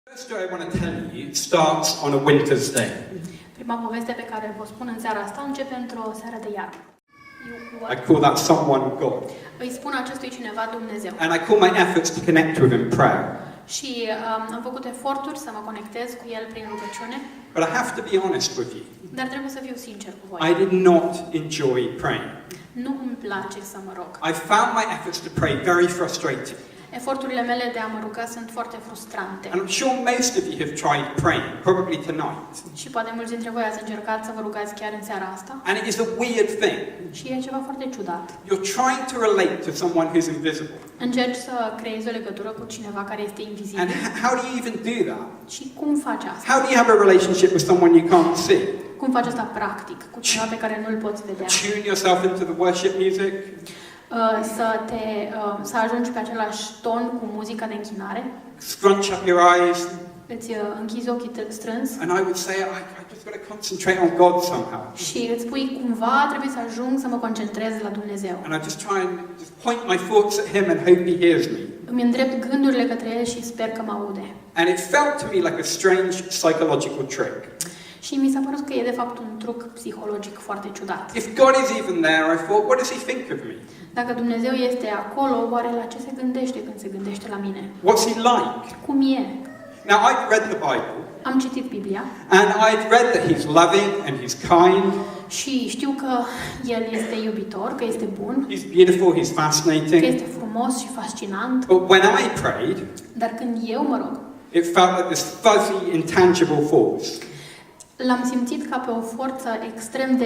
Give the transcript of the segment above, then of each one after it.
First story I want to tell you starts on a winter's day. Prima poveste pe care vă spun în seara asta începe într-o seară de iarnă. I call that someone God. Îi spun acestui cineva Dumnezeu. And I call my efforts to connect with him prayer. Și am făcut eforturi să mă conectez cu el prin rugăciune. But I have to be honest with you. Dar trebuie să fiu sincer cu voi. I did not enjoy praying. Nu îmi place să mă rog. I found my efforts to pray very frustrating. Eforturile mele de a mă ruga sunt foarte frustrante. And I'm sure most of you have tried praying, probably tonight. Și poate mulți dintre voi ați încercat să vă rugați chiar în seara asta. And it is a weird thing. Și e ceva foarte ciudat. You're trying to relate to someone who's invisible. Încerci să creezi o legătură cu cineva care este invizibil. And how do you even do that? Și cum faci asta? How do you have a relationship with someone you can't see? Cum faci asta practic, cu cineva pe care nu-l poți vedea? Tune yourself into the worship music. Să ajungi pe același ton cu muzica de închinare. Scrunch up your eyes. Îți închizi ochii strâns. And I would say, I just got to concentrate on God somehow. Și îți spui cumva trebuie să ajung să mă concentrez la Dumnezeu. And I just try and just point my thoughts at him and hope he hears me. Îmi îndrept gândurile către el și sper că mă aude. And it felt to me like a strange psychological trick. Și mi s-a părut că e de fapt un truc psihologic foarte ciudat. If God is even there, I thought, what does he think of me? Dacă Dumnezeu este acolo, oare la ce se gândește când se gândește la mine? What's he like? Cum e? Now, I've read the Bible. Am citit Biblia. And I'd read that he's loving and he's kind. Și știu că el este iubitor, că este bun. He's beautiful, he's Că fascinating. este frumos și fascinant. But when I prayed, Dar când eu mă rog, it felt like this fuzzy, intangible force. l-am simțit ca pe o forță extrem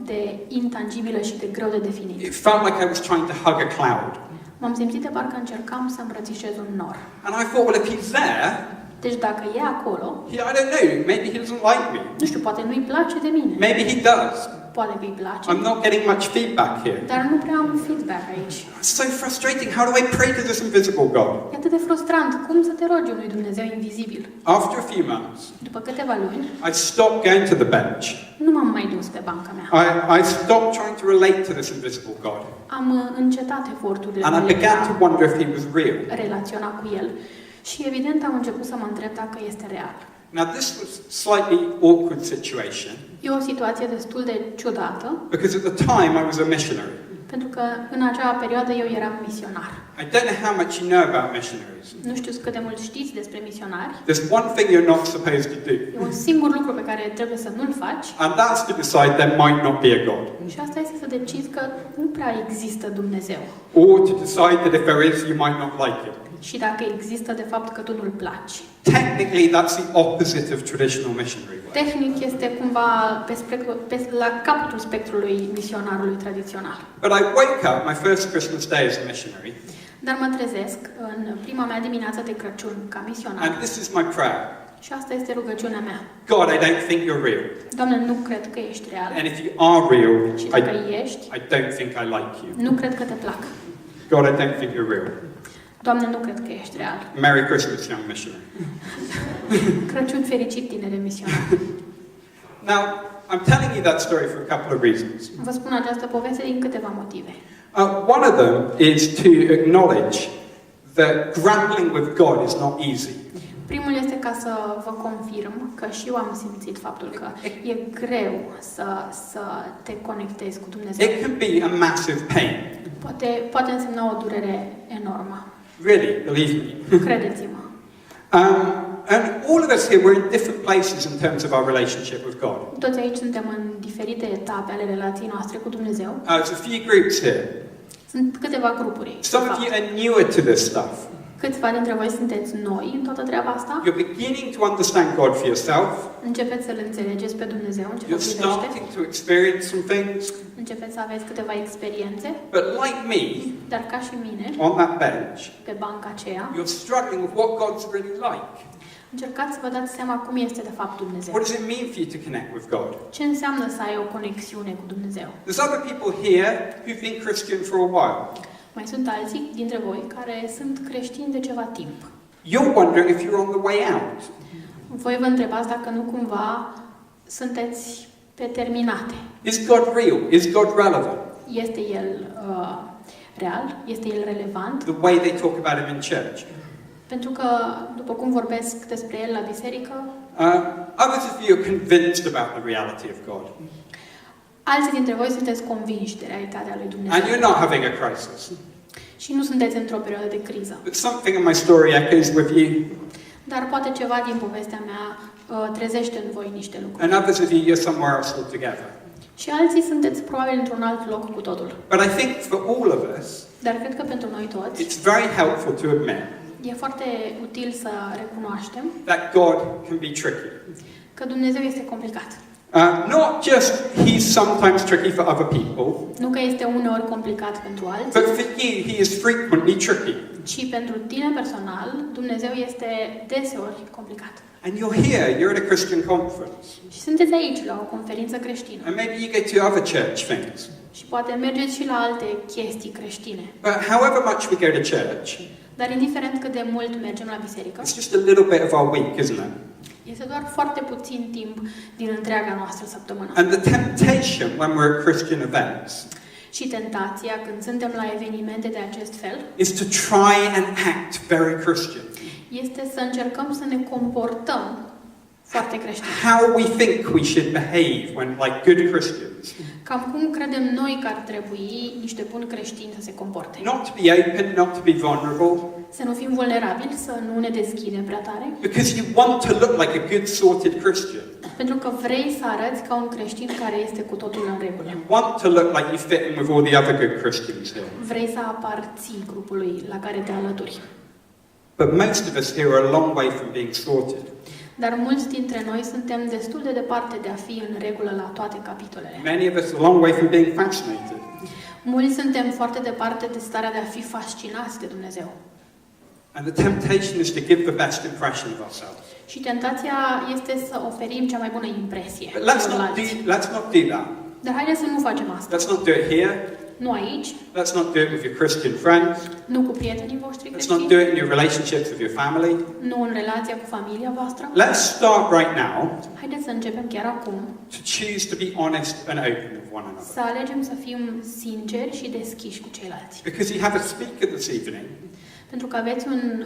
de intangibilă și de greu de definit. It felt like I was trying to hug a cloud. M-am simțit de parcă încercam să îmbrățișez un nor. And I thought, well, if he's there, Deci dacă e acolo, I don't know, maybe he doesn't like me. nu știu, poate nu-i place de mine. Maybe he does. Poate că îi place. I'm not getting much feedback here. Dar nu prea am feedback aici. It's so frustrating. How do I pray to this invisible God? E atât de frustrant. Cum să te rogi unui Dumnezeu invizibil? After a few months, După câteva luni, I stopped going to the bench. nu m-am mai dus pe banca mea. I stopped trying to relate to this invisible God. Am încetat eforturile And I mele de began to wonder if he was real. a relaționa cu el. Și evident am început să mă întreb dacă este real. Now this was a slightly awkward situation. E o situație destul de ciudată, Because at the time I was a missionary. pentru că în acea perioadă eu eram misionar. I don't know how much you know about missionaries. Nu știu cât de mult știți despre misionari. There's one thing you're not supposed to do. E un singur lucru pe care trebuie să nu-l faci. And that's to decide there might not be a God. Și asta este să decizi că nu prea există Dumnezeu. Or to decide that if there is, you might not like it. Și dacă există de fapt că tu nu-l placi. Technically, that's the opposite of traditional missionary work. Tehnic este cumva la capătul spectrului misionarului tradițional. But I woke up my first Christmas day as a missionary. Dar mă trezesc în prima mea dimineață de Crăciun ca misionar. And this is my prayer. Și asta este rugăciunea mea. God, I don't think you're real. Doamne, nu cred că ești real. And if you are real, Și dacă ești, I don't think I like you. nu cred că te plac. God, I don't think you're real. Doamne, nu cred că ești real. Merry Christmas, young missionary. Crăciun fericit, tinere misionar. Now, I'm telling you that story for a couple of reasons. Vă spun această poveste din câteva motive. One of them is to acknowledge that grappling with God is not easy. Primul este ca să vă confirm că și eu am simțit faptul că e greu să te conectezi cu Dumnezeu. It can be a massive pain. Poate însemna o durere enormă. Really, believe me. Credeți-mă. And all of us here, we're in different places in terms of our relationship with God. Toți aici suntem în diferite etape ale relației noastre cu Dumnezeu. There's a few groups here. Sunt câteva grupuri. Some of you are newer to this stuff. Câțiva dintre voi sunteți noi în toată treaba asta. You're beginning to understand God for yourself. Începeți să-L înțelegeți pe Dumnezeu, You're începeți starting to experience some things. Începeți să aveți câteva experiențe. But like me, Dar ca și mine, on that bench, pe banca aceea, you're struggling with what God's really like. încercați să vă dați seama cum este de fapt Dumnezeu. What does it mean for you to connect with God? Ce înseamnă să ai o conexiune cu Dumnezeu? There's other people here who've been Christian for a while. Mai sunt alții dintre voi care sunt creștini de ceva timp. You're wondering if you're on the way out. Voi vă întrebați dacă nu cumva sunteți pe terminate. Is God real? Is God relevant? Este El real? Este El relevant? The way they talk about him in church. Pentru că, după cum vorbesc despre el la biserică, others of you are convinced about the reality of God. alții dintre voi sunteți convinși de realitatea lui Dumnezeu. And you're not having a crisis. Și nu sunteți într-o perioadă de criză. But something in my story echoes with you. Dar poate ceva din povestea mea trezește în voi niște lucruri. And others of you, you're somewhere else altogether. Și alții sunteți probabil într-un alt loc cu totul. But I think for all of us, Dar cred că pentru noi toți it's very helpful to admit e foarte util să recunoaștem that God can be tricky. că Dumnezeu este complicat. Not just he's sometimes tricky for other people, Nu că este uneori complicat pentru alții, but for you, he is frequently tricky. ci pentru tine personal, Dumnezeu este deseori complicat. And you're here, you're at a Christian conference. Și sunteți aici la o conferință creștină. And maybe you go to other church things. Și poate mergeți și la alte chestii creștine. But however much we go to church, Dar indiferent cât de mult mergem la biserică, it's just a little bit of our week, isn't it? este doar foarte puțin timp din întreaga noastră săptămână. And the temptation when we're at Christian events Și tentația când suntem la evenimente de acest fel is to try and act very Christian. este să încercăm să ne comportăm foarte creștini. How we think we should behave when, like good Christians. Cam cum credem noi că ar trebui niște buni creștini să se comporte. Not to be open, not to be vulnerable. Să nu fim vulnerabili, să nu ne deschidem prea tare. Because you want to look like a good sorted Christian. Pentru că vrei să arăți ca un creștin care este cu totul în regulă. You want to look like you fit in with all the other good Christians here. Vrei să aparții grupului la care te alături. But most of us here are a long way from being sorted. Dar mulți dintre noi suntem destul de departe de a fi în regulă la toate capitolele. Many of us are a long way from being fascinated. Mulți suntem foarte departe de starea de a fi fascinați de Dumnezeu. And the temptation is to give the best impression of ourselves. Și tentația este să oferim cea mai bună impresie. But let's not do that. Dar haideți să nu facem asta. Let's not do it here. Nu aici, Let's not do it with your Christian friends. nu cu prietenii voștri Let's not do creștini, it in your relationships with your family. nu în relația cu familia voastră. Let's start right now Haideți să începem chiar acum to choose to be honest and open with one să another. alegem să fim sinceri și deschiși cu ceilalți. Because you have a speaker this evening Pentru că aveți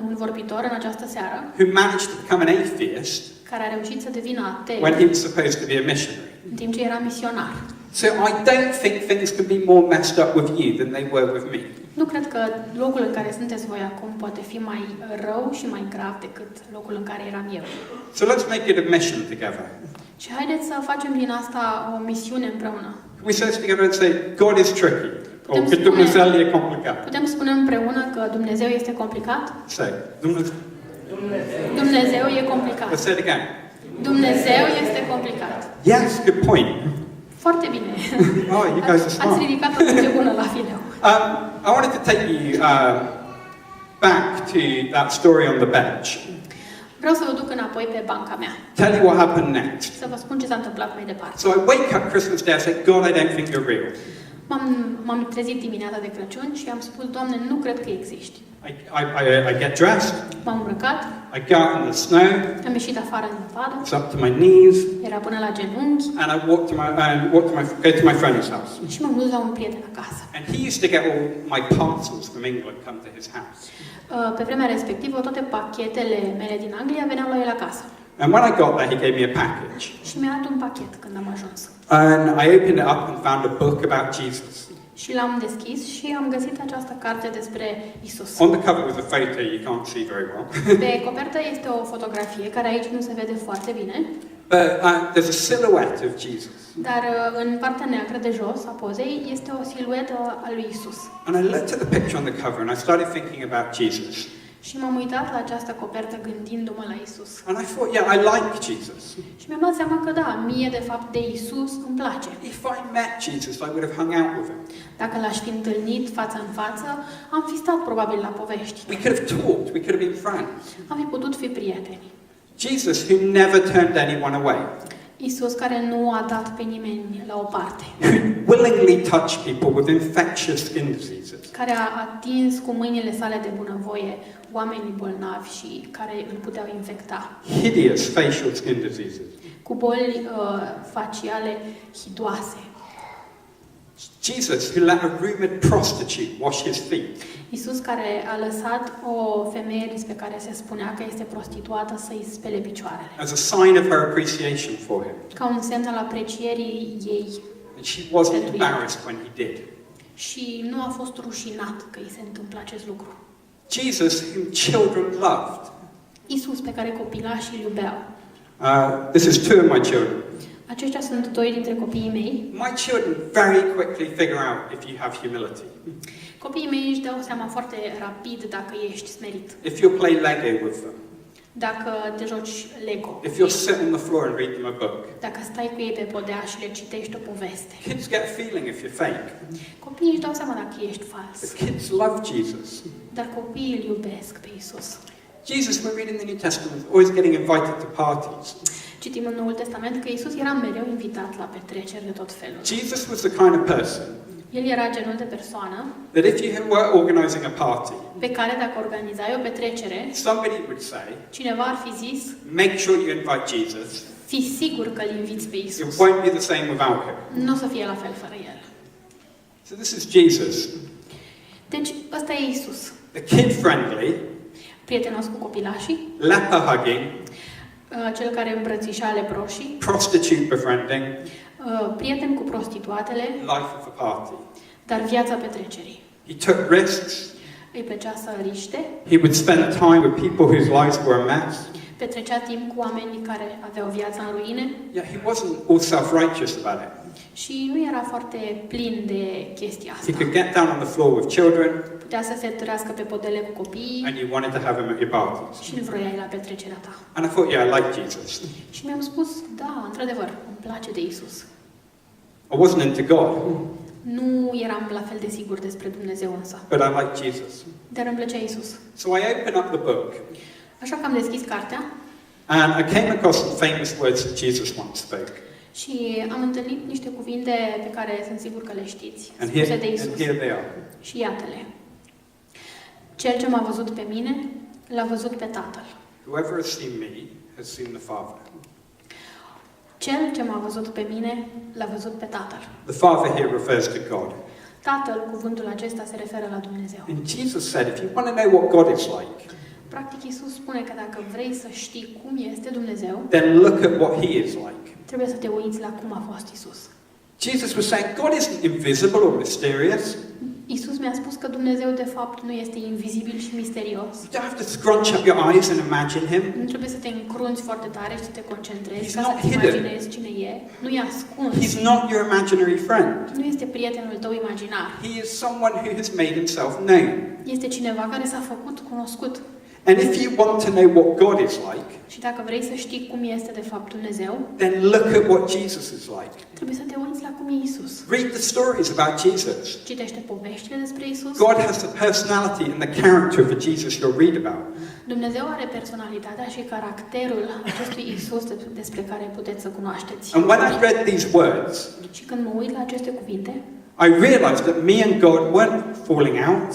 un vorbitor în această seară who managed to become an atheist care a reușit să devină ateu when he was supposed to be a missionary. în timp ce era misionar. So I don't think things can be more messed up with you than they were with me. Nu cred că locul în care sunteți voi acum poate fi mai rău și mai grav decât locul în care eram eu. So let's make it a mission together. Și haideți să facem din asta o misiune împreună. We say it together and say, God is tricky. Or că Dumnezeu e complicat. Putem spune împreună că Dumnezeu este complicat? Say, Dumnezeu e complicat. Let's say it again. Dumnezeu este complicat. Yes, good point. Foarte bine. Oh, you guys are Ați smart. ridicat o voce bună la fileu. I wanted to take you back to that story on the bench. Vreau să vă duc înapoi pe banca mea. Tell you what happened next. Să vă spun ce s-a întâmplat mai departe. So I wake up Christmas Day, I say, God, I don't think you're real. M-am trezit dimineața de Crăciun și am spus, Doamne, nu cred că existi. I get dressed, M-am îmbrăcat, I go out in the snow, am ieșit afară în zăpadă, it's up to my knees, era până la genunchi and I go to my friend's house. și m-am dus la un prieten acasă. And he used to get all my parcels from England come to his house. Pe vremea respectivă, toate pachetele mele din Anglia veneau la el acasă. And when I got there, he gave me a package. Și mi-a dat un pachet când am ajuns. And I opened it up and found a book about Jesus. Și l-am deschis și am găsit această carte despre Isus. On the cover was a photo you can't see very well. Pe copertă este o fotografie care aici nu se vede foarte bine, But there's a silhouette of Jesus. dar în partea neagră de jos a pozei este o siluetă a lui Isus. And I looked at the picture on the cover and I started thinking about Jesus. Și m-am uitat la această copertă gândindu-mă la Isus. And I thought, yeah, I like Jesus. Și mi-am dat seama că da, mie de fapt de Isus îmi place. If I met Jesus, I would have hung out with him. Dacă l-aș fi întâlnit față în față, am fi stat probabil la povești. We could have talked, we could have been friends. Am fi putut fi prieteni. Jesus, who never turned anyone away. Isus care nu a dat pe nimeni la o parte. Who willingly touched people with infectious skin diseases. Care a atins cu mâinile sale de bunăvoie oamenii bolnavi și care îl puteau infecta. Hideous facial skin diseases. Cu boli faciale hidoase. Jesus, who let a rumored prostitute wash his feet. Iisus care a lăsat o femeie despre care se spunea că este prostituată să-i spele picioarele. As a sign of her appreciation for him. Ca un semn al aprecierii ei. And she wasn't embarrassed when he did. Și nu a fost rușinat că îi se întâmplă acest lucru. Jesus, whom children loved. Iisus pe care copilașii îl iubeau. This is two of my children. Aceștia sunt doi dintre copiii mei. My children very quickly figure out if you have humility. Copiii mei își dau seama foarte rapid dacă ești smerit. If you play Lego with them. Dacă te joci Lego. If you sit on the floor and read them a book. Dacă stai cu ei pe podea și le citești o poveste. Kids get a feeling if you're fake. Copiii își dau seama dacă ești fals. The kids love Jesus. Dar copiii îl iubesc pe Iisus. Jesus, we read in the New Testament, always getting invited to parties. Citim în Noul Testament că Iisus era mereu invitat la petreceri de tot felul. Jesus was the kind of person El era genul de persoană that if you were organizing a party, pe care dacă organizai o petrecere, somebody would say, cineva ar fi zis, make sure you invite Jesus. fii sigur că îl inviți pe It Iisus. won't be the same without him. Nu o să fie la fel fără El. So this is Jesus, Deci, ăsta e Iisus. the kid-friendly, Prietenos cu copilașii, leper hugging, cel care îmbrățișa leproșii, prostitute befriending, prieten cu prostituatele, life of a party. dar viața petrecerii. He took risks. Îi plăcea să riște, He would spend time with people whose lives were a mess. petrecea timp cu oamenii care aveau viața în ruine Yet he wasn't all self-righteous about it. și nu era foarte plin de chestia He asta. could get down on the floor with children, Putea să se târească pe podele cu copiii and you wanted to have him at your parties. și îl vroiai la petrecerea ta. And I thought, yeah, I like Jesus. Și mi-am spus, da, într-adevăr, îmi place de Isus. I wasn't into God, Nu eram la fel de sigur despre Dumnezeu însă, but I liked Jesus. dar îmi plăcea Isus. So I opened up the book, Așa că am deschis cartea and I came across some famous words that Jesus once spoke. și am întâlnit niște cuvinte pe care sunt sigur că le știți, And spuse de here Isus. they are. Și iată-le. Cel ce m-a văzut pe mine, l-a văzut pe Tatăl. Whoever has seen me has seen the Father. Cel ce m-a văzut pe mine, l-a văzut pe Tatăl. The Father here refers to God. Tatăl, cuvântul acesta se referă la Dumnezeu. And Jesus said, if you want to know what God is like, Practic, Iisus spune că dacă vrei să știi cum este Dumnezeu, then look at what he is like. trebuie să te uiți la cum a fost Iisus. Jesus was saying, God isn't invisible or mysterious. Iisus mi-a spus că Dumnezeu de fapt nu este invizibil și misterios. You don't have to scrunch up your eyes and imagine him. Nu trebuie să te încrunți foarte tare și să te concentrezi He's ca not să-ți hidden. imaginezi cine e. Nu e ascuns. He's not your imaginary friend. Nu este prietenul tău imaginar. He is someone who has made himself known. Este cineva care s-a făcut cunoscut. And if you want to know what God is like, Și dacă vrei să știi cum este de fapt Dumnezeu, then look at what Jesus is like. trebuie să te uiți la cum e Isus. Read the stories about Jesus. Citește poveștile despre Isus. God has the personality and the character of the Jesus you'll read about. Dumnezeu are personalitatea și caracterul acestui Isus despre care puteți să cunoașteți. And when I read these words, Și când mă uit la aceste cuvinte, I realized that me and God weren't falling out.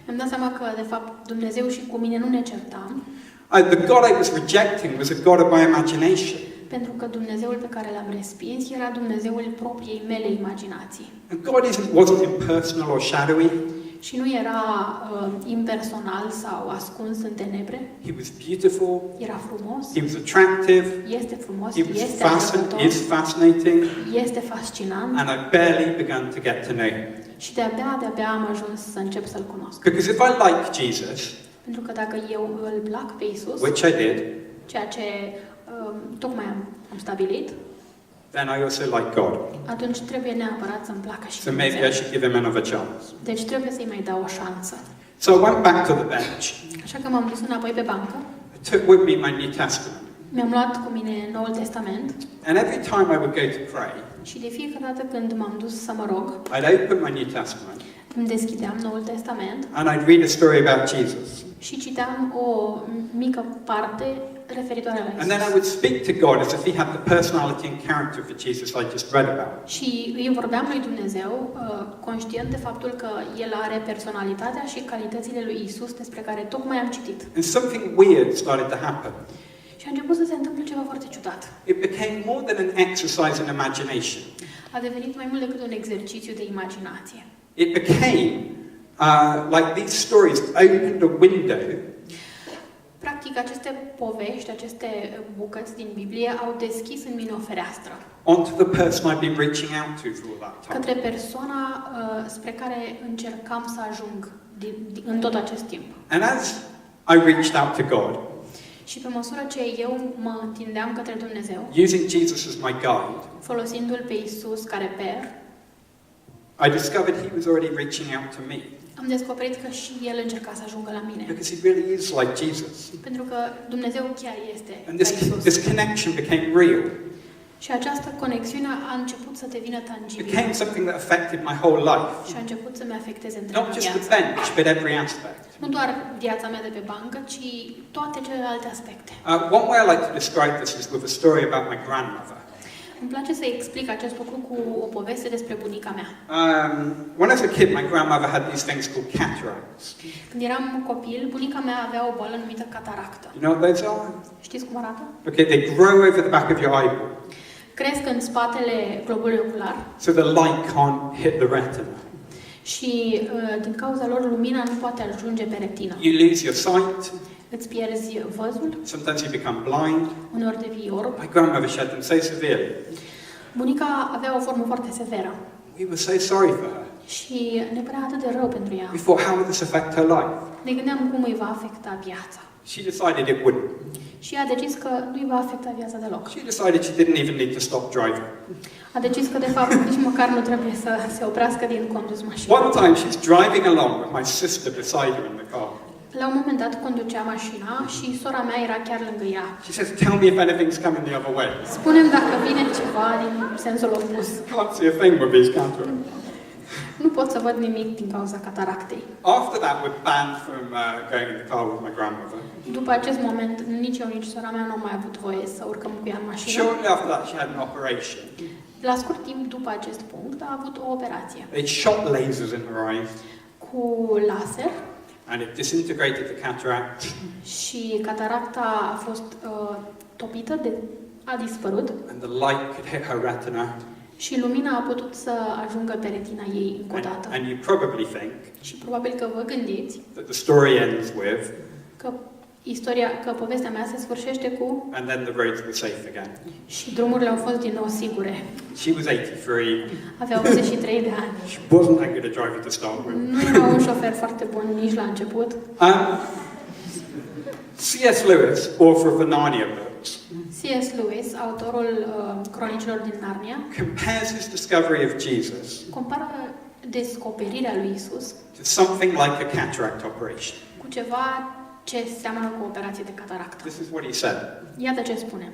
mi-am dat seama că, de fapt, Dumnezeu și cu mine nu ne certam, The God I was rejecting was a God of my imagination. pentru că Dumnezeul pe care l-am respins era Dumnezeul propriei mele imaginații. And God wasn't impersonal or shadowy. Și nu era impersonal sau ascuns în tenebre. He was beautiful. Era frumos. He was attractive. Este frumos. He Este was atrăgător. is fascinating. Este fascinant. And I barely begun to get to know him. Și de-abia am ajuns să încep să-L cunosc. Because if I like Jesus, Pentru că dacă eu îl plac pe Isus, which I did, ceea ce tocmai am stabilit, then I also like God. atunci trebuie neapărat să-mi placă și So maybe I Dumnezeu. should give him another chance. Deci trebuie să-i mai dau o șansă. So I went back to the bench. Așa că m-am dus înapoi pe bancă, I took with me my New Testament. mi-am luat cu mine Noul Testament And every time I would go to pray, și de fiecare dată când m-am dus să mă rog, I'd open my New Testament îmi deschideam Noul Testament and I'd read a story about Jesus. și citeam o mică parte referitoare la And then I Isus. would speak to God as if he had the personality and character of the Jesus I just read about. Și îi vorbeam lui Dumnezeu, conștient de faptul că El are personalitatea și calitățile lui Isus despre care tocmai am citit. And something weird started to happen. Și a început să se întâmple ceva foarte ciudat. It became more than an exercise in imagination. a devenit mai mult decât un exercițiu de imaginație. It became like these stories opened a window Practic, aceste povești, aceste bucăți din Biblie au deschis în mine o fereastră onto the person I've been reaching out to for all that time. către persoana spre care încercam să ajung în tot acest timp. And as I reached out to God, Și pe măsură ce eu mă întindeam către Dumnezeu, using Jesus as my guide, folosindu-L pe Isus ca reper, I discovered he was already reaching out to me. am descoperit că și El încerca să ajungă la mine. Because he really is like Jesus. Pentru că Dumnezeu chiar este And ca Isus. this connection became real. Și această conexiune a început să devină It tangibilă. became something that affected my whole life. Și a început să-mi afecteze întreaga Not just the viață. bench, but every aspect. Nu doar viața mea de pe bancă, ci toate celelalte aspecte. One way I like to describe this is with a story about my grandmother. Îmi place să explic acest lucru cu o poveste despre bunica mea. When I was a kid, my grandmother had these things called cataracts. Când eram copil, bunica mea avea o boală numită cataractă. You know what those are? Știți cum arată? Okay, they grow over the back of your eyeball, Cresc în spatele globului ocular so the light can't hit the retina. și din cauza lor lumina nu poate ajunge pe retină. You lose your sight. Îți pierzi văzul, Sometimes you become blind. uneori devii orb. My grandmother she had them so severely. Bunica avea o formă foarte severă We were so sorry for her. și ne părea atât de rău pentru ea. We thought, how would this affect her life? Ne gândeam cum îi va afecta viața. She decided it wouldn't. Și a decis că nu îi va afecta viața deloc. She decided she didn't even need to stop driving. A decis că, de fapt, nici măcar nu trebuie să se oprească din condus mașina. One time she's driving along with my sister beside her in the car. La un moment dat conducea mașina și sora mea era chiar lângă ea. She says, tell me if anything's coming the other way. Spune-mi dacă vine ceva din sensul opus. Can't see a thing with these cataracts. Nu pot să văd nimic din cauza cataractei. After that, we're banned from going in the car with my grandmother. După acest moment, nici eu, nici sora mea nu am mai avut voie să urcăm cu ea în mașină. Shortly after that, she had an operation. La scurt timp după acest punct a avut o operație They shot lasers in her eyes, cu laser and it disintegrated the cataract. și cataracta a fost topită, a dispărut And the light could hit her retina. și lumina a putut să ajungă pe retina ei încă o dată. And you probably think Și probabil că vă gândiți that the story ends with, că povestea mea se sfârșește cu and then the roads were safe again. și drumurile au fost din nou sigure. She was 83. Avea 83 de ani. She wasn't that good a driver to start with. Nu era un șofer foarte bun nici la început. C.S. Lewis, author of the Narnia books, C.S. Lewis, autorul Cronicilor din Narnia, compares his discovery of Jesus compară descoperirea lui Isus to something like a cataract operation. cu ceva ce seamănă cu o operație de cataractă. This is what he said. Iată ce spune.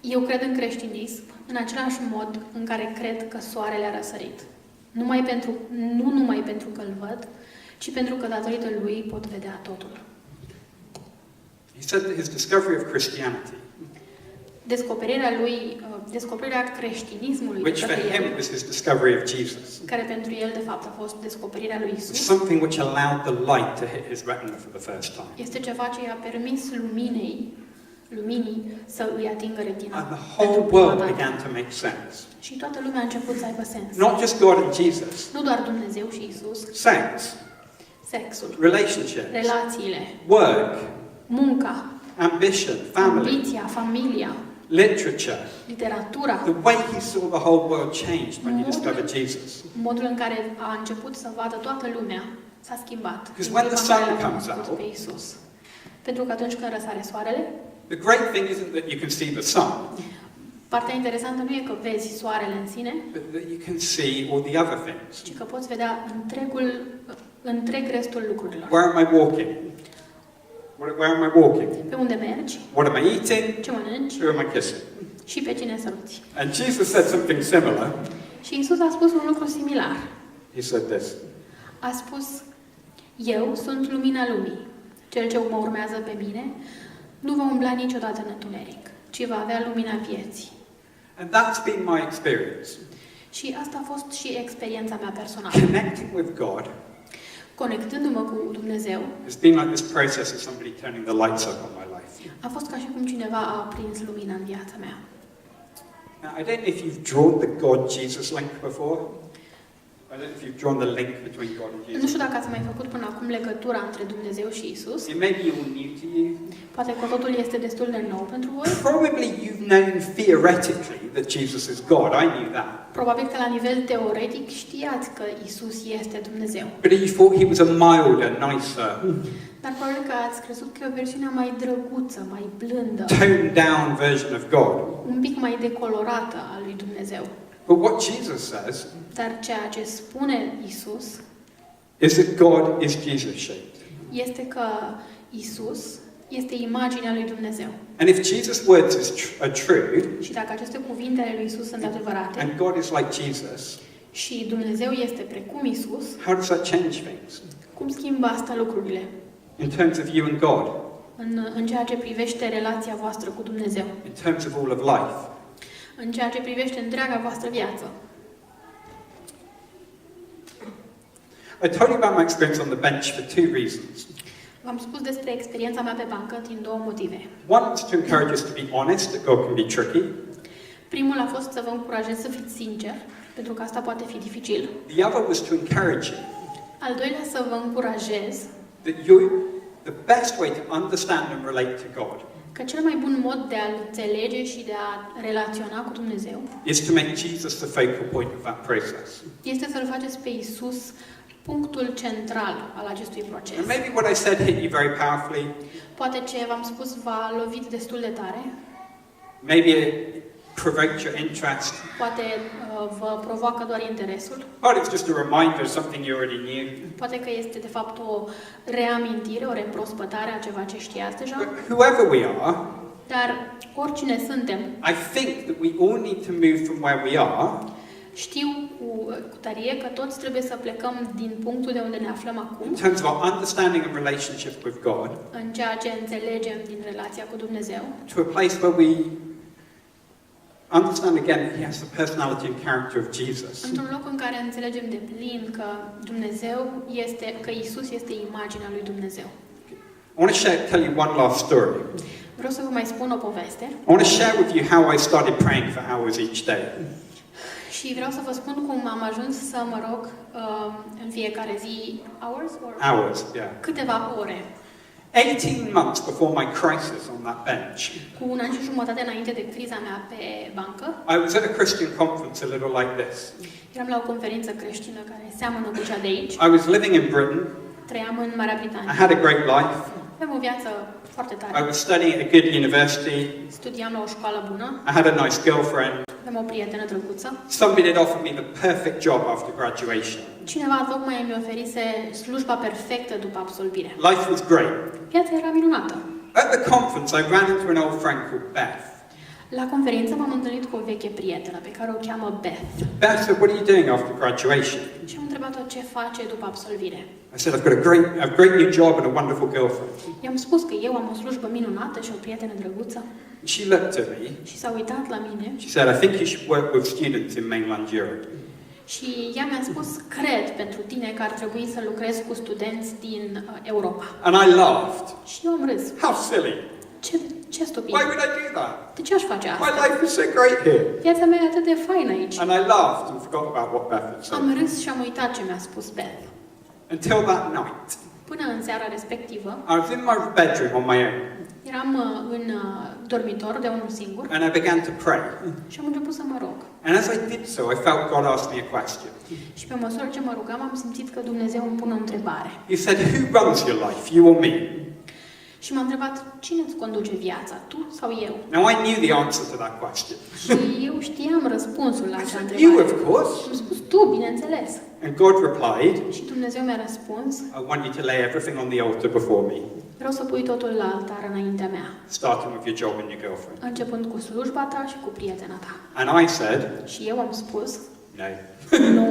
Eu cred în creștinism în același mod în care cred că soarele a răsărit. Nu numai pentru că îl văd, ci pentru că datorită lui pot vedea totul. He said that his discovery of Christianity, descoperirea creștinismului, which for him was his discovery of Jesus, care pentru el de fapt a fost descoperirea lui was Isus, something which allowed the light to hit his retina for the first time. este ceva ce i-a permis luminii să îi atingă retina. And the whole world began to make sense. Și toată lumea a început să aibă sens. Not just God and Jesus. Nu doar Dumnezeu și Isus, Sex, sexul, relationships, relațiile, work, munca, ambition, family, ambiția, familia, literature. literatura, The way he saw the whole world changed when he discovered Jesus. modul în care a început să vadă toată lumea s-a schimbat. Because when the sun comes out, pe Isus. Pentru că atunci când răsare soarele, the great thing isn't that you can see the sun, partea interesantă nu e că vezi soarele în sine, but that you can see all the other things. ci că poți vedea întreg restul lucrurilor. Where am I walking? Where am I walking? Pe unde mergi, What am I eating? ce mănânci Who am I kissing? și pe cine săruți. And Jesus said something similar. Și Isus a spus un lucru similar. He said this. A spus, eu sunt lumina lumii. Cel ce mă urmează pe mine nu va umbla niciodată în întuneric, ci va avea lumina vieții. And that's been my experience. Și asta a fost și experiența mea personală. Connecting with God Conectându-mă cu Dumnezeu, has been like this process of somebody turning the lights up on my life. a fost ca și cum cineva a aprins lumina în viața mea. Now, I don't know if you've drawn the God-Jesus link before. I don't know if you've drawn the link between God and Jesus. Nu știu dacă ați mai făcut până acum legătura între Dumnezeu și Isus. It may be all new to you. Poate că totul este destul de nou pentru voi. Probably you've known theoretically that Jesus is God. I knew that. Probabil că la nivel teoretic știați că Isus este Dumnezeu. But you thought he was a milder, nicer, Dar probabil că ați crezut că e o versiune mai drăguță, mai blândă, toned down version of God. un pic mai decolorată a lui Dumnezeu. But what Jesus says Dar ceea ce spune Isus is that God is Jesus-shaped. este că Isus este imaginea lui Dumnezeu. And if Jesus' words are true, Și dacă aceste cuvinte ale lui Isus sunt adevărate and God is like Jesus, și Dumnezeu este precum Isus, how does that change things cum schimbă asta lucrurile in terms of you and God, în ceea ce privește relația voastră cu Dumnezeu, in terms of all of life? în ceea ce privește întreaga voastră viață? I told you about my experience on the bench for two reasons. V-am spus despre experiența mea pe bancă din două motive. One was to encourage us to be honest, that God can be tricky. Primul a fost să vă încurajez să fiți sinceri, pentru că asta poate fi dificil. The other was to encourage you Al doilea, să vă încurajez that the best way to understand and relate to God că cel mai bun mod de a-L înțelege și de a relaționa cu Dumnezeu is to make Jesus the focal point of that process. este să-L faceți pe Isus punctul central al acestui proces. And maybe what I said hit you very powerfully. Poate ce v-am spus v-a lovit destul de tare, Maybe it provoked your interest. poate vă provoacă doar interesul, Or it's just a reminder of something you already knew. poate că este de fapt o reamintire, o reîmprospătare a ceva ce știați deja, But whoever we are, dar oricine suntem, I think that we all need to move from where we are știu cu tărie că toți trebuie să plecăm din punctul de unde ne aflăm acum, in terms of our understanding and relationship with God, în ceea ce înțelegem din relația cu Dumnezeu, to a place where we understand again that He has the personality and character of Jesus. într-un loc în care înțelegem de plin că că Isus este imaginea lui Dumnezeu. I want to tell you one last story. Vreau să vă mai spun o poveste I want to share with you how I started praying for hours each day. și vreau să vă spun cum am ajuns să mă rog în fiecare zi Hours, yeah. câteva ore. 18 months before my crisis on that bench, Cu un an și jumătate înainte de criza mea pe bancă, I was at a Christian conference a little like this. eram la o conferință creștină care seamănă cu cea de aici. I was living in Britain. Trăiam în Marea I Britanie. had a great life. Aveam o viață foarte I tare. was studying at a good university. Studiam la o școală bună. I had a nice girlfriend. Aveam o prietenă drăguță. Somebody had offered me the perfect job after graduation. Cineva tocmai mi oferise slujba perfectă după absolvire. Life was great. Viața era minunată. At the conference, I ran into an old friend called Beth. La conferință m-am întâlnit cu o veche prietenă pe care o cheamă Beth. Beth said, "What are you doing after graduation?" Și am întrebat-o ce face după absolvire. I said, "I've got a great new job and a wonderful girlfriend." I-am spus că eu am o slujbă minunată și o prietenă drăguță. She looked at me. Și s-a uitat la mine. She said, "I think you should work with students in mainland Europe." Și ea mi-a spus, cred pentru tine că ar trebui să lucrezi cu studenți din Europa. And I laughed. Și eu am râs. How silly. Ce stupid. Why would I do that? De ce aș face My asta? life is so great here. Viața mea e atât de faină aici. And I laughed and forgot about what Beth had Am said. râs și am uitat ce mi-a spus Beth. Until that night, Până în seara respectivă, I was in my bedroom on my own. eram în dormitor de unul singur And I began to pray. și am început să mă rog. And as I did so, I felt God ask me a question. Și pe măsură ce mă rugam, am simțit că Dumnezeu îmi pune o întrebare. He said, "Who runs your life, you or me?" Și m-a întrebat, cine îți conduce viața, tu sau eu? Now I knew the answer to that question. Și eu știam răspunsul la I acea said, întrebare. "You, of course." Am spus, tu, bineînțeles. And God replied, Și Dumnezeu mi-a răspuns, "I want you to lay everything on the altar before me, vreau să pui totul la altar înaintea mea, starting with your job and your girlfriend." începând cu slujba ta și cu prietena ta. And I said, Și eu am spus, "No." nu,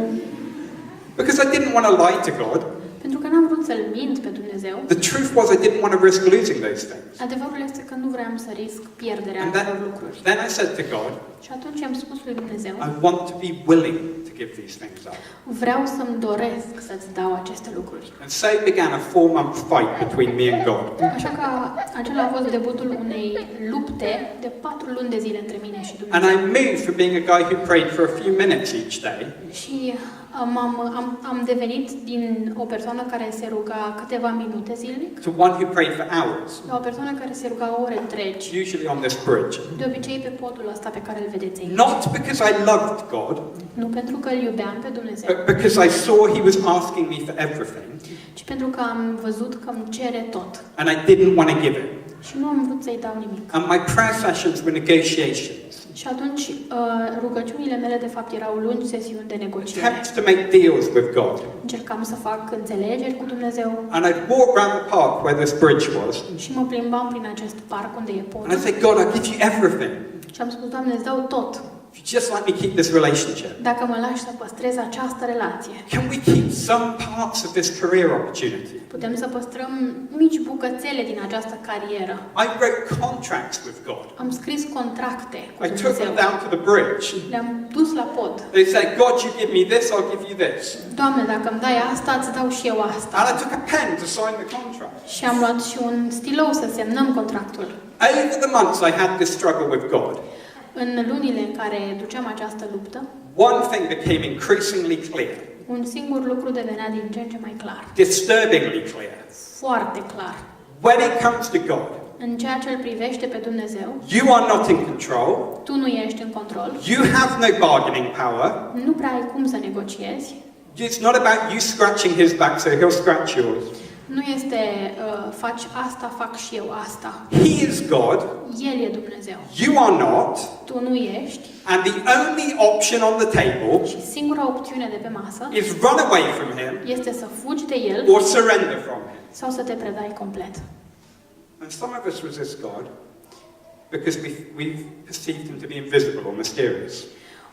Because I didn't want to lie to God. pentru că n-am vrut să-L mint pe Dumnezeu. The truth was I didn't want to risk losing those things. Adevărul este că nu vreau să risc pierderea And acelor lucruri. then I said to God, Și atunci am spus lui Dumnezeu, "I want to be willing to give these things up. Vreau să-mi doresc să-ți dau aceste lucruri. And so began a 4-month fight between me and God. Așa că acela a fost debutul unei lupte de 4 luni de zile între mine și And Dumnezeu. I moved from being a guy who prayed for a few minutes each day Și am devenit din o persoană care se ruga câteva minute zilnic to one who prayed for hours, la o persoană care se ruga ore întregi, usually on this bridge. de obicei pe podul ăsta pe care îl vedeți aici. Not because I loved God, Nu pentru că îl iubeam pe Dumnezeu, but because I saw He was asking me for everything, ci pentru că am văzut că îmi cere tot and I didn't want to give it. și nu am vrut să-i dau nimic. And my prayer sessions were negotiations, Și atunci rugăciunile mele de fapt erau lungi sesiuni de negociere. attempts to make deals with God. Încercam să fac înțelegeri cu Dumnezeu And I'd walk around the park where this bridge was, și mă plimbam prin acest parc unde e and podul. I'd say, God, I'll give you everything. Și am spus, Doamne, îți dau tot. If you just let me keep this relationship. Dacă mă lași să păstrez această relație. Can we keep some parts of this career opportunity? Putem să păstrăm mici bucățele din această carieră. I wrote contracts with God. Am scris contracte cu I took Dumnezeu. them down to the bridge. Le-am dus la pod. They said, God, you give me this, I'll give you this. Doamne, dacă îmi dai asta, îți dau și eu asta. And I took a pen to sign the contract. Și am luat și un stilou să semnăm contractul. Over the months I had this struggle with God. În lunile în care duceam această luptă, One thing became increasingly clear, un singur lucru devenea din ce în ce mai clar. disturbingly clear. Foarte clar. When it comes to God, În ceea ce îl privește pe Dumnezeu, you are not in control. tu nu ești în control, You have no bargaining power. nu prea ai cum să negociezi, It's not about you scratching his back so he'll scratch yours. nu este faci asta, fac și eu asta. He is God. El e Dumnezeu. You are not. Tu nu ești And the only option on the table și singura opțiune de pe masă is run away from him este să fugi de El or surrender from him. sau să te predai complet. And some of us resist God because we've perceived him to be invisible or mysterious.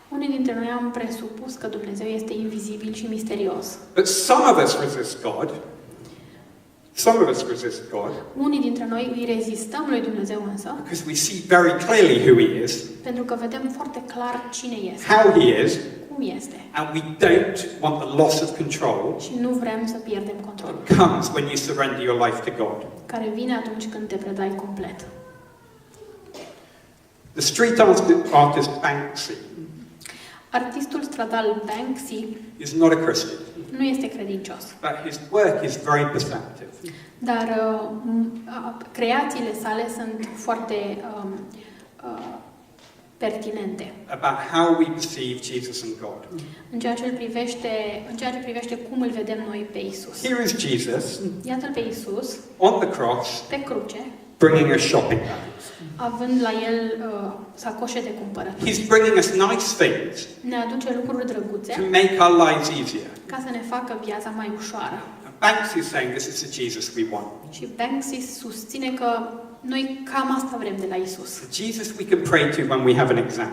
Unii dintre noi am presupus că Dumnezeu este invizibil și misterios. But some of us resist God. Some of us resist God Unii dintre noi îi rezistăm lui Dumnezeu însă, because we see very clearly who he is, pentru că vedem foarte clar cine este, how he is, cum este. and we don't want the loss of control Și nu vrem să pierdem controlul, that comes when you surrender your life to God. care vine atunci când te predai complet. The street artist Banksy Artistul stradal Banksy is not a Christian, nu este credincios, but his work is very perceptive. dar creațiile sale sunt foarte pertinente About how we perceive Jesus and God. în ceea ce privește cum îl vedem noi pe Isus. Here is Jesus Iată-l pe Isus on the cross, pe cruce, bringing us shopping bags. având la el sacoșe de cumpărături. He's bringing us nice things Ne aduce lucruri drăguțe to make our lives easier. ca să ne facă viața mai ușoară. And Banksy is saying this is the Jesus we want. Și Banksy susține că noi cam asta vrem de la Isus. The Jesus we can pray to when we have an exam.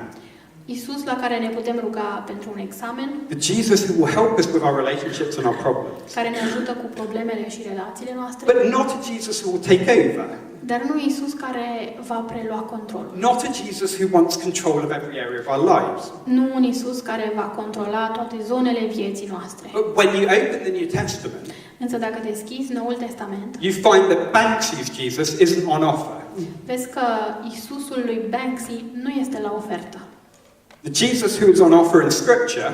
Isus la care ne putem ruga pentru un examen, The Jesus who will help us with our relationships and our problems. care ne ajută cu problemele și relațiile noastre, But not a Jesus who will take over. dar nu Isus care va prelua controlul. Not a Jesus who wants control of every area of our lives. Nu un Isus care va controla toate zonele vieții noastre. But when you open the New Testament, Însă dacă deschizi Noul Testament, you find that Banksy's Jesus isn't on offer. vezi că Isusul lui Banksy nu este la ofertă. The Jesus who is on offer in Scripture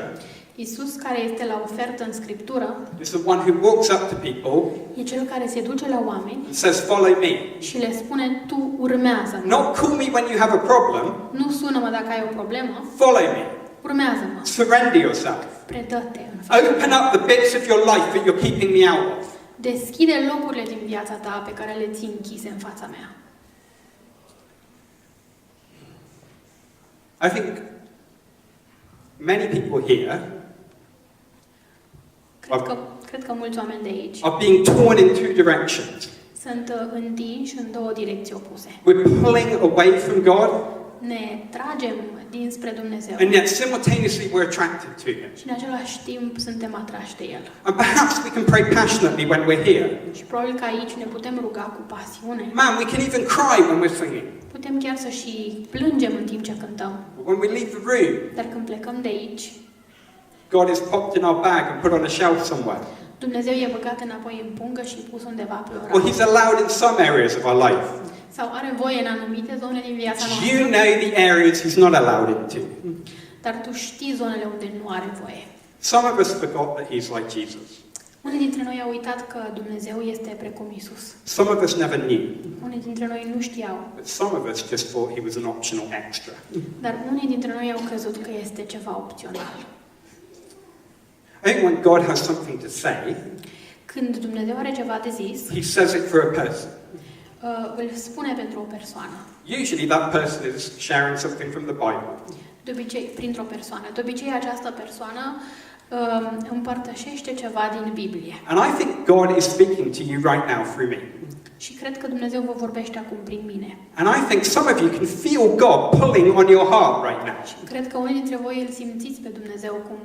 Isus care este la ofertă în Scriptură is the one who walks up to people e cel care se duce la oameni and says, "Follow me." și le spune, tu urmează-mă. Not call me when you have a problem. Nu sună-mă dacă ai o problemă, Follow me. urmează-mă. Surrender yourself. Predă-te. Open up the bits of your life that you're keeping me out of. Deschide locurile din viața ta pe care le ții închise în fața mea. I think many people here Cred că mulți oameni de aici are being torn in two directions. sunt întinși în două direcții opuse. We're pulling away from God, Ne tragem dinspre Dumnezeu and yet simultaneously we're attracted to Him. și în același timp suntem atrași de El. And perhaps we can pray passionately when we're here. Și probabil că aici ne putem ruga cu pasiune. Man, we can even cry when we're singing. Putem chiar să și plângem în timp ce cântăm. But when we leave the room, Dar când plecăm de aici, God is popped in our bag and put on a shelf somewhere. Dumnezeu e băgat înapoi în pungă și pus undeva pe o Or ramă. He's allowed in some areas of our life. Sau are voie în anumite zone din viața You noastră. know the areas He's not allowed into. Dar tu știi zonele unde nu are voie. Some of us forgot that He's like Jesus. Unii dintre noi au uitat că Dumnezeu este precum Isus. Some of us never knew. Unii dintre noi nu știau. But some of us just thought He was an optional extra. Dar unii dintre noi au crezut că este ceva opțional. I think when God has something to say, Când Dumnezeu are ceva de zis, He says it for a person. îl spune pentru o persoană. Usually that person is sharing something from the Bible. De obicei, printr-o persoană. De obicei, această persoană împărtășește ceva din Biblie. And I think God is speaking to you right now through me. Și cred că Dumnezeu vă vorbește acum prin mine. And I think some of you can feel God pulling on your heart right now. Și cred că unii dintre voi îl simțiți pe Dumnezeu cum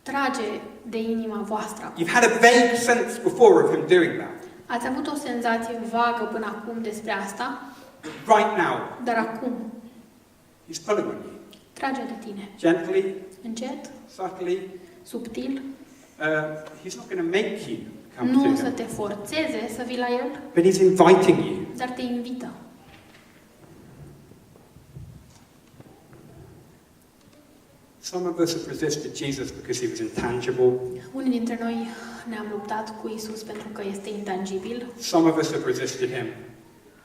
trage de inima voastră. You've had a vague sense before of Him doing that. Ați avut o senzație vagă până acum despre asta, Right now, dar acum He's pulling on you. trage de tine. Gently, Încet, subtly. subtil, He's not going to make you come to nu să Him. te forțeze să vii la El, But He's inviting you. dar te invită. Some of us have resisted Jesus because He was intangible. Unii dintre noi ne-am luptat cu Isus pentru că este intangibil, Some of us have resisted Him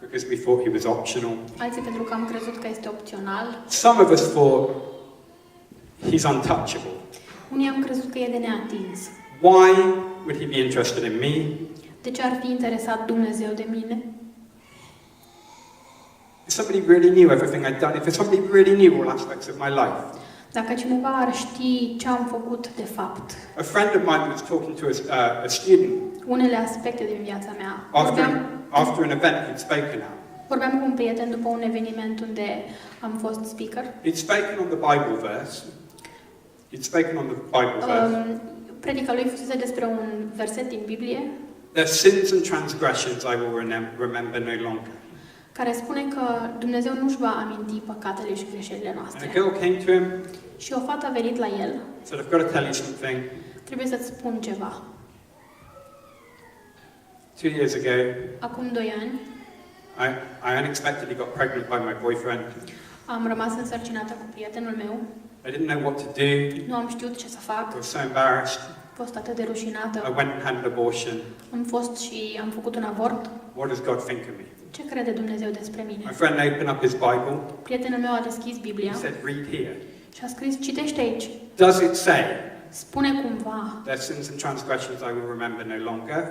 because we thought He was optional. alții pentru că am crezut că este opțional, Some of us thought He's untouchable. unii am crezut că e de neatins. Why would He be interested in me? De ce ar fi interesat Dumnezeu de mine? If somebody really knew everything I'd done, if somebody really knew all aspects of my life. Dacă cineva ar ști ce am făcut de fapt, A friend of mine was talking to a student unele aspecte din viața mea. after an event he'd spoken at. Vorbeam cu un prieten după un eveniment unde am fost speaker. He'd spoken on the Bible verse. Predica lui fusese despre un verset din Biblie Their sins and transgressions I will remember no longer. care spune că Dumnezeu nu-și va aminti păcatele și greșelile And noastre. a girl came to him, Și o fată a venit la el. said, I've got to tell you something. Trebuie să-ți spun ceva. 2 years ago, Acum 2 ani I unexpectedly got pregnant by my boyfriend. am rămas însărcinată cu prietenul meu. I didn't know what to do. Nu am știut ce să fac. I was so embarrassed. Am fost atât de rușinată. I went and had an abortion. Am fost și am făcut un avort. What does God think of me? Ce crede Dumnezeu despre mine? My friend opened up his Bible. Prietenul meu a deschis Biblia He said, read here. și a scris, citește aici. Does it say, Spune cumva their sins and transgressions I will remember no longer,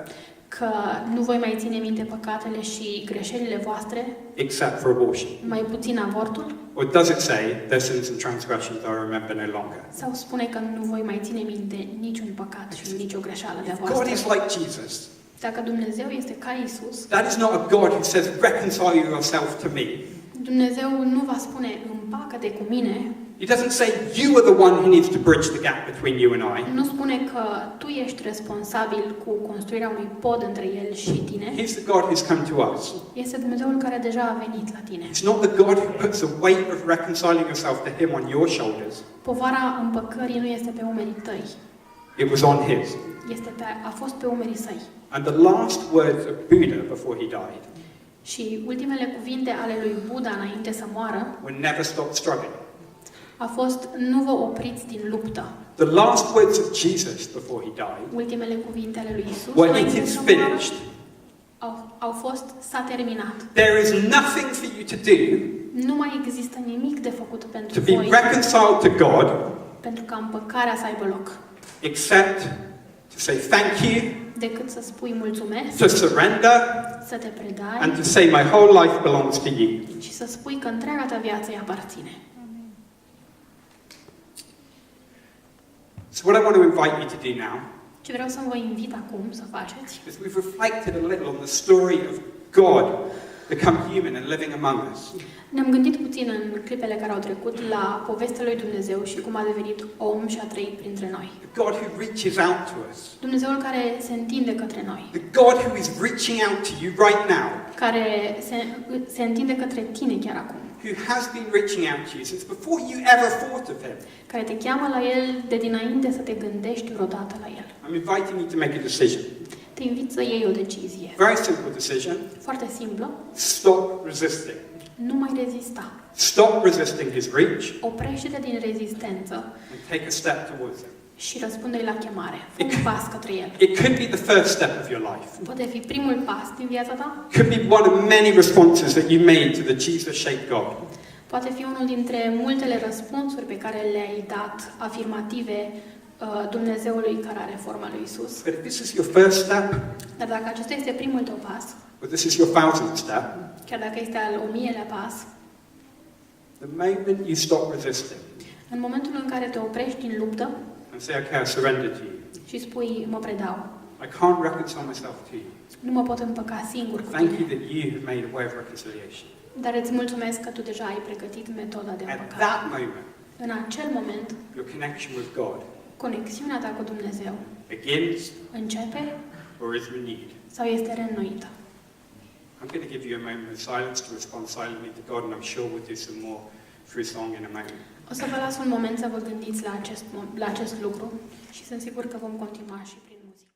că nu voi mai ține minte păcatele și greșelile voastre, except for abortion? mai puțin avortul? Or does it say, their sins and transgressions I will remember no longer? Sau spune că nu voi mai ține minte niciun păcat și nicio greșeală de-a God voastră? is like Jesus. Dacă Dumnezeu este ca Isus, That is not a God who says, reconcile yourself to me. Dumnezeu nu va spune, împacă-te cu mine. He doesn't say, you are the one who needs to bridge the gap between you and I. Nu spune că tu ești responsabil cu construirea unui pod între El și tine. He's the God who's come to us. Este Dumnezeul care deja a venit la tine. It's not the God who puts the weight of reconciling yourself to Him on your shoulders. Povara împăcării nu este pe umerii tăi. It was on His. A fost pe umerii săi. And the last words of Buddha before he died Și ultimele cuvinte ale lui Buddha înainte să moară were never stop struggling. a fost, nu vă opriți din luptă. The last words of Jesus before he died Ultimele cuvinte ale lui Isus were, it înainte is să moară finished. au fost, s-a terminat. There is nothing for you to do Nu mai există nimic de făcut pentru to be voi, reconciled to God pentru ca împăcarea să aibă loc, except to say thank you, decât să spui mulțumesc, to surrender, să te predai and to say my whole life belongs to you. și să spui că întreaga ta viață îi aparține. So what I want to invite you to do now Ce vreau să vă invit acum să faceți, is we've reflected a little on the story of God become human and living among us. ne-am gândit puțin în clipele care au trecut la povestea lui Dumnezeu și cum a devenit om și a trăit printre noi. The God who reaches out to us. Dumnezeul care se întinde către noi, The God who is reaching out to you right now. care se întinde către tine chiar acum. who has been reaching out to you since before you ever thought of him. care te cheamă la El de dinainte să te gândești vreodată la El. I'm inviting you to make a decision. Te invit să iei o decizie. Very simple decision. Foarte simplă. Stop resisting. Nu mai rezista. Stop resisting his reach Oprește-te din rezistență and take a step towards him. și răspunde-i la chemare. Fă un pas către El. It could be the first step of your life. Poate fi primul pas din viața ta. Could be one of many responses that you made to the Jesus-shaped God. Poate fi unul dintre multele răspunsuri pe care le-ai dat afirmative Dumnezeului care are forma lui Isus. But if this is your first step, Dar dacă acesta este primul tău pas, or this is your 1000th step, chiar dacă este al 1000-lea pas, the moment you stop resisting în momentul în care te oprești din luptă and say, okay, I surrender to you. și spui, mă predau, I can't reconcile myself to you. nu mă pot împăca singur cu Thank you tine, that you have made a way of reconciliation. dar îți mulțumesc că tu deja ai pregătit metoda de At împăcare. that moment, În acel moment, your connection with God conexiunea ta cu Dumnezeu begins începe or is renewed. sau este reînnoită. I'm going to give you a moment of silence to respond silently to God, and I'm sure we'll do some more through song in a moment. O să vă las un moment să vă gândiți la acest lucru și sunt sigur că vom continua și prin